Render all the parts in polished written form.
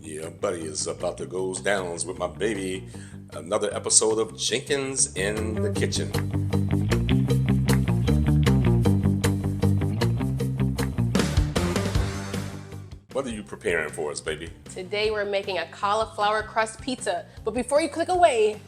Yeah, buddy, it's about to go downs with my baby. Another episode of Jenkins in the kitchen. What are you preparing for us, baby? Today we're making a cauliflower crust pizza. But before you click away,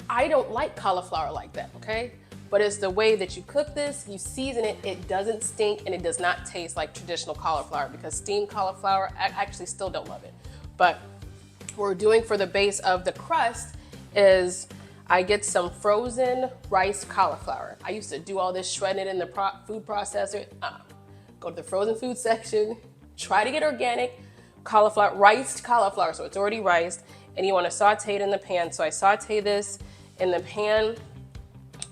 I don't like cauliflower like that, okay? But it's the way that you cook this, you season it, it doesn't stink and it does not taste like traditional cauliflower, because steamed cauliflower, I actually still don't love it. But what we're doing for the base of the crust is I get some frozen rice cauliflower. I used to do all this shredding in the food processor. Go to the frozen food section, try to get organic cauliflower, riced cauliflower, so it's already riced, and you want to saute it in the pan. So I saute this in the pan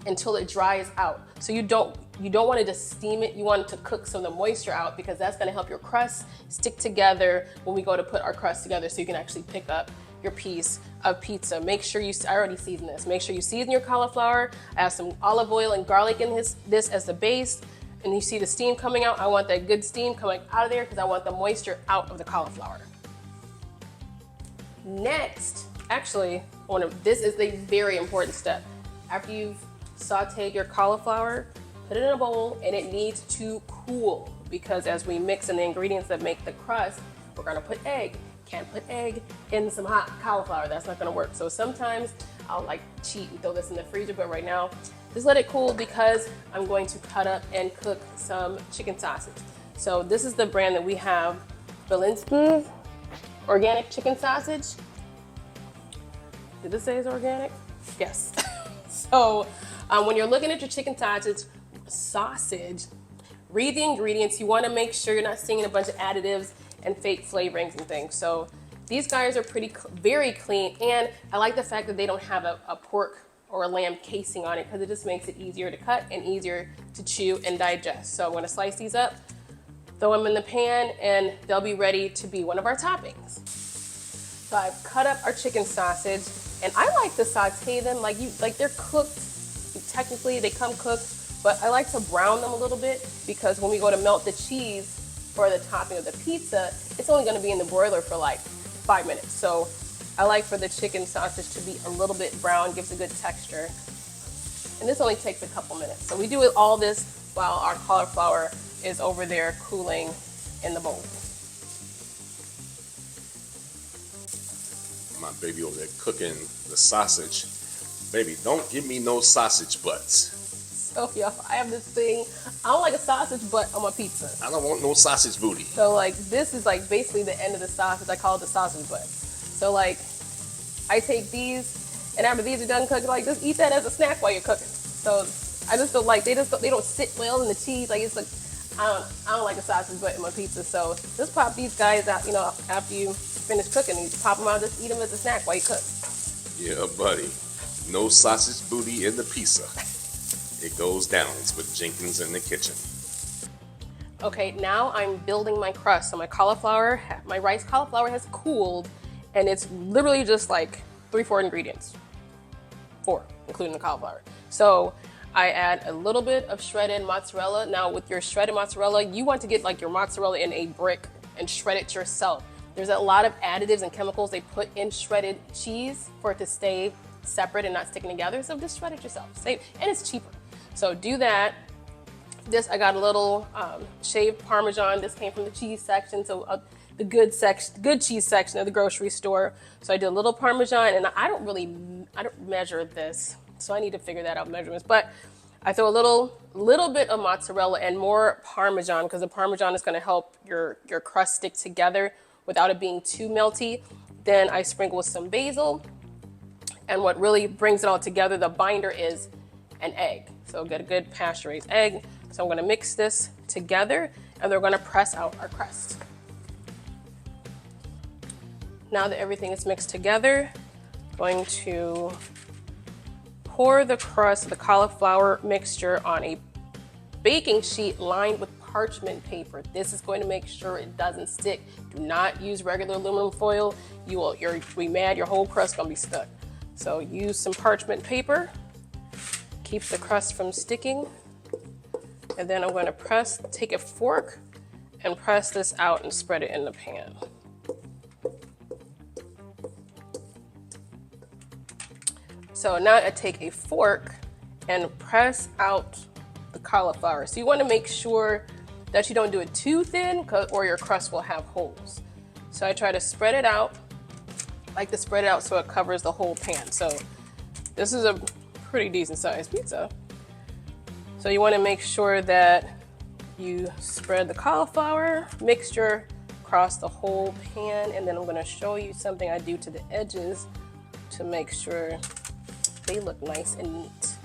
until it dries out. So you don't want to just steam it, you want it to cook some of the moisture out, because that's going to help your crust stick together when we go to put our crust together, so you can actually pick up your piece of pizza. Make sure I already seasoned this. Make sure you season your cauliflower. I have some olive oil and garlic in this as the base, and you see the steam coming out. I want that good steam coming out of there because I want the moisture out of the cauliflower. Next, actually, this is a very important step. After you've sauteed your cauliflower, put it in a bowl, and it needs to cool, because as we mix in the ingredients that make the crust, we're gonna put egg. Can't put egg in some hot cauliflower, that's not gonna work. So sometimes I'll like cheat and throw this in the freezer, but right now, just let it cool, because I'm going to cut up and cook some chicken sausage. So this is the brand that we have, Belinsky's organic chicken sausage. Did this say it's organic? Yes. So when you're looking at your chicken sausage, read the ingredients. You want to make sure you're not seeing a bunch of additives and fake flavorings and things. So these guys are very clean, and I like the fact that they don't have a pork or a lamb casing on it, because it just makes it easier to cut and easier to chew and digest. So I'm going to slice these up, throw them in the pan, and they'll be ready to be one of our toppings. So I've cut up our chicken sausage, and I like to saute them like they're cooked. Technically they come cooked, but I like to brown them a little bit, because when we go to melt the cheese for the topping of the pizza, it's only going to be in the broiler for like 5 minutes. So I like for the chicken sausage to be a little bit brown, gives a good texture. And this only takes a couple minutes. So we do all this while our cauliflower is over there cooling in the bowl. My baby over there cooking the sausage. Baby, don't give me no sausage butts. So y'all, I have this thing. I don't like a sausage butt on my pizza. I don't want no sausage booty. So like, this is like basically the end of the sausage. I call it the sausage butt. So like, I take these, and after these are done cooking, like just eat that as a snack while you're cooking. So I just feel like they don't sit well in the cheese. Like, it's like, I don't like a sausage butt in my pizza. So just pop these guys out, after you finish cooking, you pop them out, just eat them as a snack while you cook. Yeah, buddy. No sausage booty in the pizza. It goes downs with Jenkins in the kitchen. Okay, now I'm building my crust. So my rice cauliflower has cooled, and it's literally just like 3-4 ingredients. 4, including the cauliflower. So I add a little bit of shredded mozzarella. Now with your shredded mozzarella, you want to get like your mozzarella in a brick and shred it yourself. There's a lot of additives and chemicals they put in shredded cheese for it to stay separate and not sticking together. So just shred it yourself. And it's cheaper. So do that. I got a little shaved Parmesan. This came from the cheese section. So the good cheese section of the grocery store. So I did a little Parmesan, and I don't measure this. So I need to figure that out, measurements. But I throw a little bit of mozzarella and more Parmesan, because the Parmesan is going to help your crust stick together without it being too melty. Then I sprinkle with some basil. And what really brings it all together, the binder, is an egg. So get a good pasture-raised egg. So I'm going to mix this together, and we're going to press out our crust. Now that everything is mixed together, I'm going to pour the crust, the cauliflower mixture, on a baking sheet lined with parchment paper. This is going to make sure it doesn't stick. Do not use regular aluminum foil. You'll be mad, your whole crust is going to be stuck. So use some parchment paper, keeps the crust from sticking. And then I'm going to take a fork and press this out and spread it in the pan. So now I take a fork and press out the cauliflower. So you want to make sure that you don't do it too thin or your crust will have holes. So I try to spread it out. I like to spread it out so it covers the whole pan. So this is a pretty decent sized pizza. So you want to make sure that you spread the cauliflower mixture across the whole pan, and then I'm going to show you something I do to the edges to make sure they look nice and neat.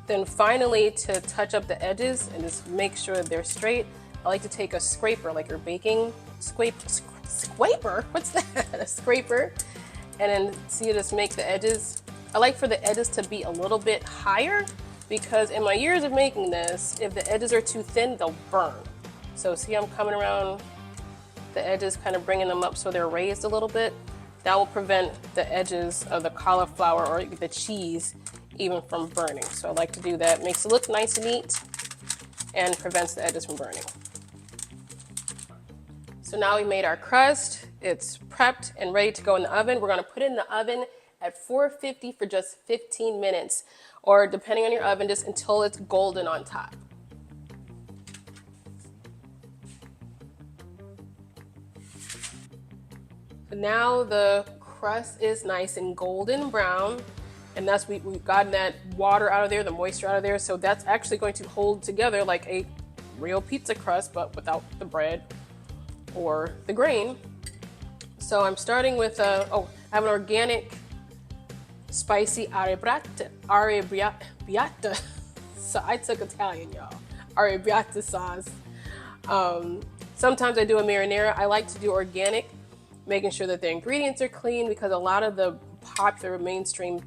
Then finally, to touch up the edges and just make sure they're straight, I like to take a scraper, like your baking scraper, what's that? A scraper, and then see, just make the edges. I like for the edges to be a little bit higher because in my years of making this, if the edges are too thin, they'll burn. So see, I'm coming around the edges, kind of bringing them up so they're raised a little bit. That will prevent the edges of the cauliflower or the cheese even from burning. So I like to do that. Makes it look nice and neat and prevents the edges from burning. So now we made our crust. It's prepped and ready to go in the oven. We're gonna put it in the oven at 450 for just 15 minutes, or depending on your oven, just until it's golden on top. So now the crust is nice and golden brown, and that's we've gotten that water out of there, the moisture out of there. So that's actually going to hold together like a real pizza crust, but without the bread or the grain. So I'm starting with I have an organic spicy arrabbiata. So I took Italian, y'all. Arrabbiata sauce. Sometimes I do a marinara. I like to do organic, making sure that the ingredients are clean, because a lot of the popular mainstream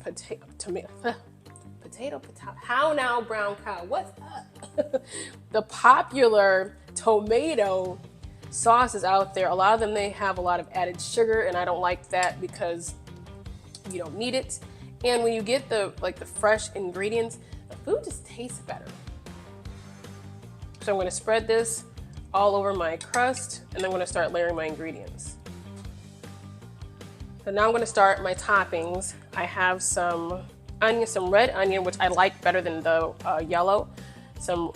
how now, brown cow, what's up? The popular tomato sauces out there, a lot of them, they have a lot of added sugar, and I don't like that because you don't need it. And when you get the fresh ingredients, the food just tastes better. So I'm going to spread this all over my crust, and then I'm going to start layering my ingredients. So now I'm going to start my toppings. I have some onion, some red onion, which I like better than the yellow. Some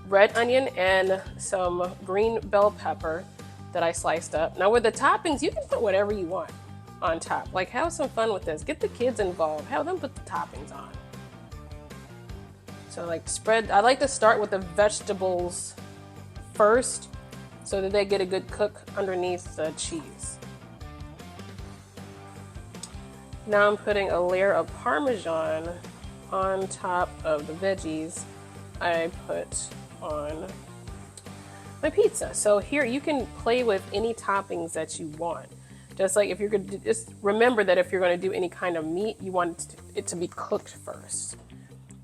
red onion and some green bell pepper that I sliced up. Now with the toppings, you can put whatever you want on top. Like, have some fun with this. Get the kids involved. Have them put the toppings on. So I like to start with the vegetables first so that they get a good cook underneath the cheese. Now I'm putting a layer of Parmesan on top of the veggies I put on my pizza. So here you can play with any toppings that you want. Just like if you're going to, just remember that if you're going to do any kind of meat, you want it to be cooked first.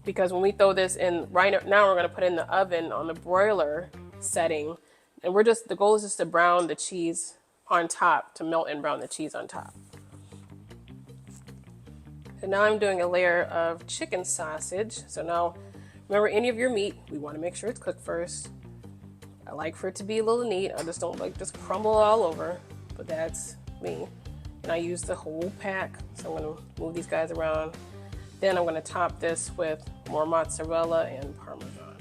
Because when we throw this in, right now we're going to put it in the oven on the broiler setting. And the goal is just to brown the cheese on top, to melt and brown the cheese on top. So now I'm doing a layer of chicken sausage. So now, remember, any of your meat, we want to make sure it's cooked first. I like for it to be a little neat. I just don't like just crumble all over, but that's me. And I use the whole pack. So I'm going to move these guys around. Then I'm going to top this with more mozzarella and Parmesan.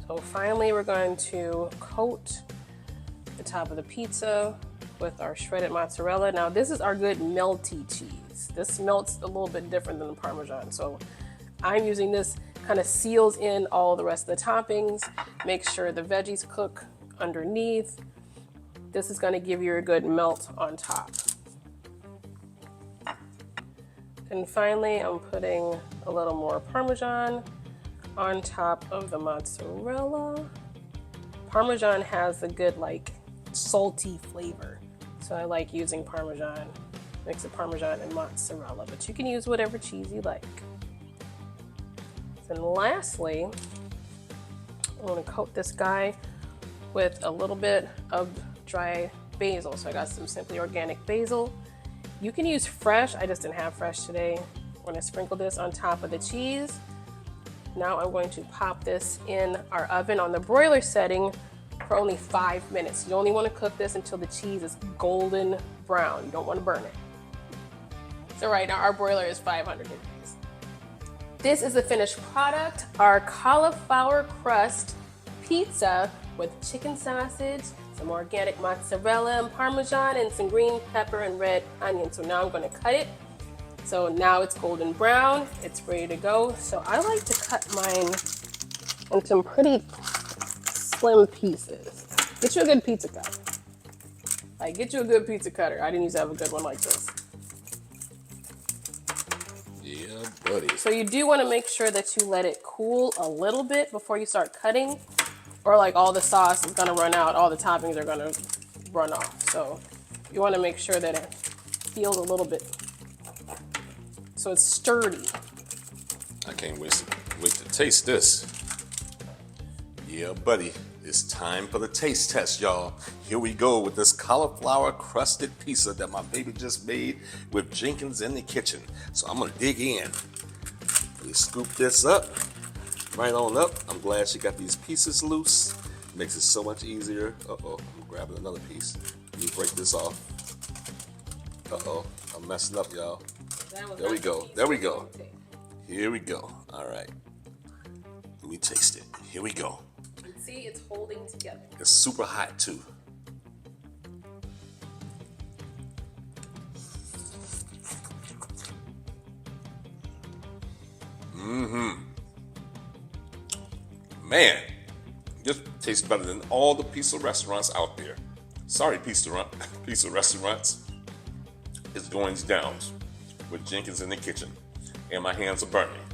So finally, we're going to coat the top of the pizza with our shredded mozzarella. Now this is our good melty cheese. This melts a little bit different than the Parmesan. So I'm using this, kind of seals in all the rest of the toppings, make sure the veggies cook underneath. This is going to give you a good melt on top. And finally, I'm putting a little more Parmesan on top of the mozzarella. Parmesan has a good salty flavor. So I like using Parmesan, mix of Parmesan and mozzarella, but you can use whatever cheese you like. And lastly, I'm going to coat this guy with a little bit of dry basil. So I got some Simply Organic basil. You can use fresh. I just didn't have fresh today. I'm going to sprinkle this on top of the cheese. Now I'm going to pop this in our oven on the broiler setting for only 5 minutes. You only want to cook this until the cheese is golden brown. You don't want to burn it. So right now our broiler is 500 degrees. This is the finished product, our cauliflower crust pizza with chicken sausage, some organic mozzarella and parmesan, and some green pepper and red onion. So now I'm going to cut it. So now it's golden brown, it's ready to go. So I like to cut mine in some pretty slim pieces. Get you a good pizza cutter. Like, get you a good pizza cutter. I didn't used to have a good one like this. Yeah, buddy. So you do want to make sure that you let it cool a little bit before you start cutting, or like all the sauce is going to run out, all the toppings are going to run off. So you want to make sure that it feels a little bit, so it's sturdy. I can't wait to taste this. Yeah, buddy. It's time for the taste test, y'all. Here we go with this cauliflower crusted pizza that my baby just made with Jenkins in the kitchen. So I'm gonna dig in. We scoop this up, right on up. I'm glad she got these pieces loose. Makes it so much easier. Uh-oh, I'm grabbing another piece. Let me break this off. Uh-oh, I'm messing up, y'all. There we go, there we go. Here we go, all right. Let me taste it, here we go. See, it's holding together. It's super hot too. Man, this tastes better than all the pizza restaurants out there. Sorry, pizza restaurants. It's goings down with Jenkins in the kitchen, and my hands are burning.